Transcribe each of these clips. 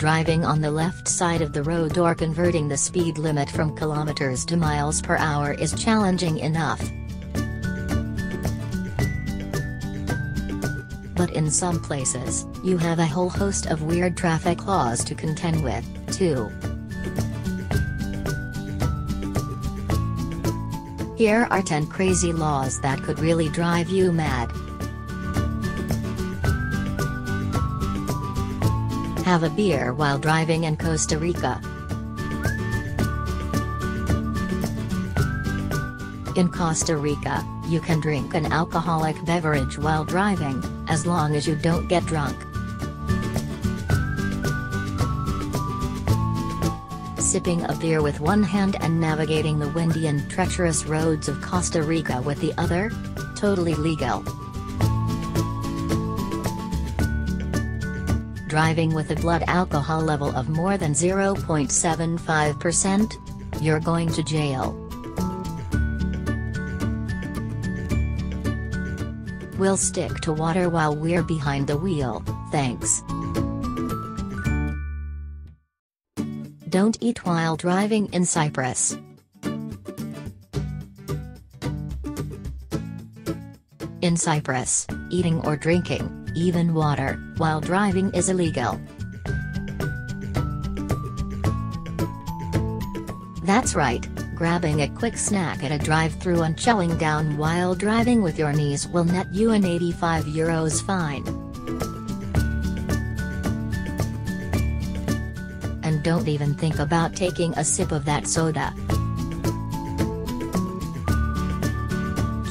Driving on the left side of the road or converting the speed limit from kilometers to miles per hour is challenging enough. But in some places, you have a whole host of weird traffic laws to contend with, too. Here are 10 crazy laws that could really drive you mad. Have a beer while driving in Costa Rica. In Costa Rica, you can drink an alcoholic beverage while driving, as long as you don't get drunk. Sipping a beer with one hand and navigating the windy and treacherous roads of Costa Rica with the other? Totally legal. Driving with a blood alcohol level of more than 0.75%? You're going to jail. We'll stick to water while we're behind the wheel, thanks. Don't eat while driving in Cyprus. In Cyprus, eating or drinking, even water, while driving is illegal. That's right, grabbing a quick snack at a drive-thru and chowing down while driving with your knees will net you an €85 fine. And don't even think about taking a sip of that soda.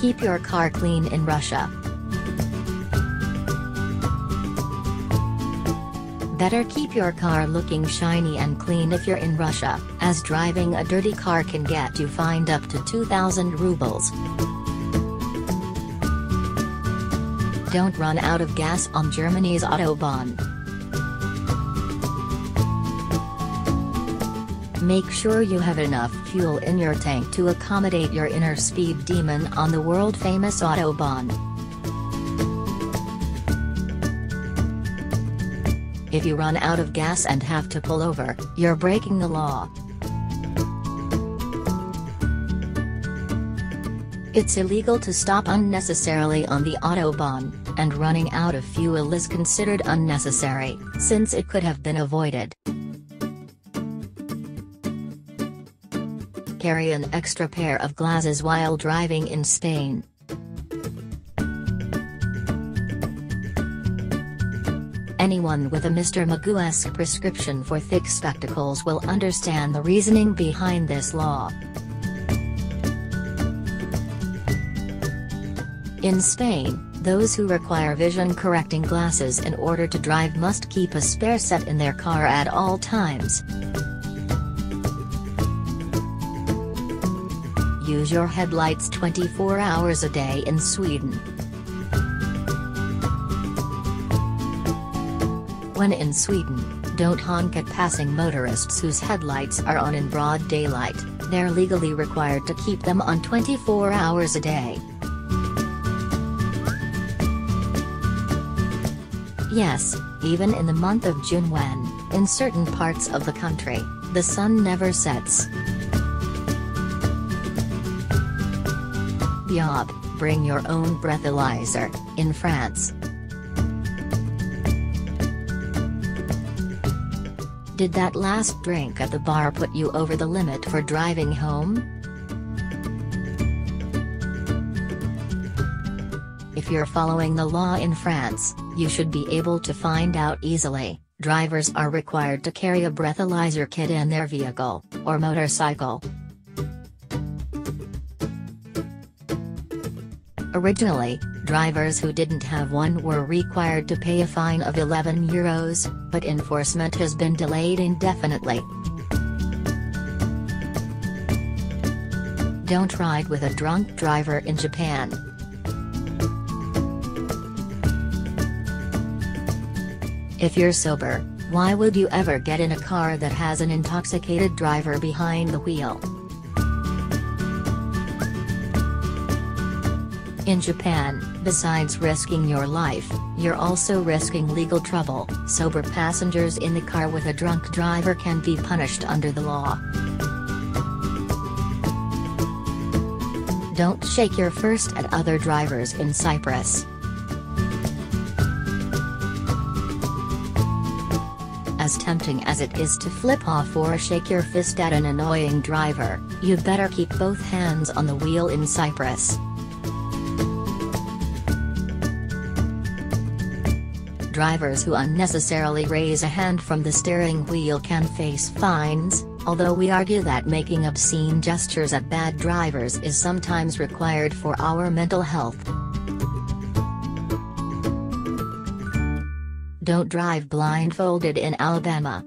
Keep your car clean in Russia. Better keep your car looking shiny and clean if you're in Russia, as driving a dirty car can get you fined up to 2,000 rubles. Don't run out of gas on Germany's Autobahn. Make sure you have enough fuel in your tank to accommodate your inner speed demon on the world-famous Autobahn. If you run out of gas and have to pull over, you're breaking the law. It's illegal to stop unnecessarily on the Autobahn, and running out of fuel is considered unnecessary, since it could have been avoided. Carry an extra pair of glasses while driving in Spain. Anyone with a Mr. Magoo-esque prescription for thick spectacles will understand the reasoning behind this law. In Spain, those who require vision-correcting glasses in order to drive must keep a spare set in their car at all times. Use your headlights 24 hours a day in Sweden. When in Sweden, don't honk at passing motorists whose headlights are on in broad daylight. They're legally required to keep them on 24 hours a day. Yes, even in the month of June when, in certain parts of the country, the sun never sets. Biob, bring your own breathalyzer, in France. Did that last drink at the bar put you over the limit for driving home? If you're following the law in France, you should be able to find out easily. Drivers are required to carry a breathalyzer kit in their vehicle, or motorcycle. Originally, drivers who didn't have one were required to pay a fine of €11, but enforcement has been delayed indefinitely. Don't ride with a drunk driver in Japan. If you're sober, why would you ever get in a car that has an intoxicated driver behind the wheel? In Japan, besides risking your life, you're also risking legal trouble. Sober passengers in the car with a drunk driver can be punished under the law. Don't shake your fist at other drivers in Cyprus. As tempting as it is to flip off or shake your fist at an annoying driver, you'd better keep both hands on the wheel in Cyprus. Drivers who unnecessarily raise a hand from the steering wheel can face fines, although we argue that making obscene gestures at bad drivers is sometimes required for our mental health. Don't drive blindfolded in Alabama.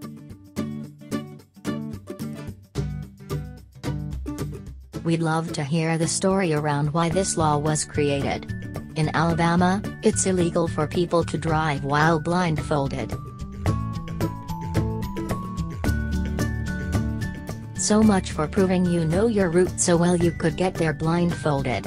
We'd love to hear the story around why this law was created. In Alabama, it's illegal for people to drive while blindfolded. So much for proving you know your route so well you could get there blindfolded.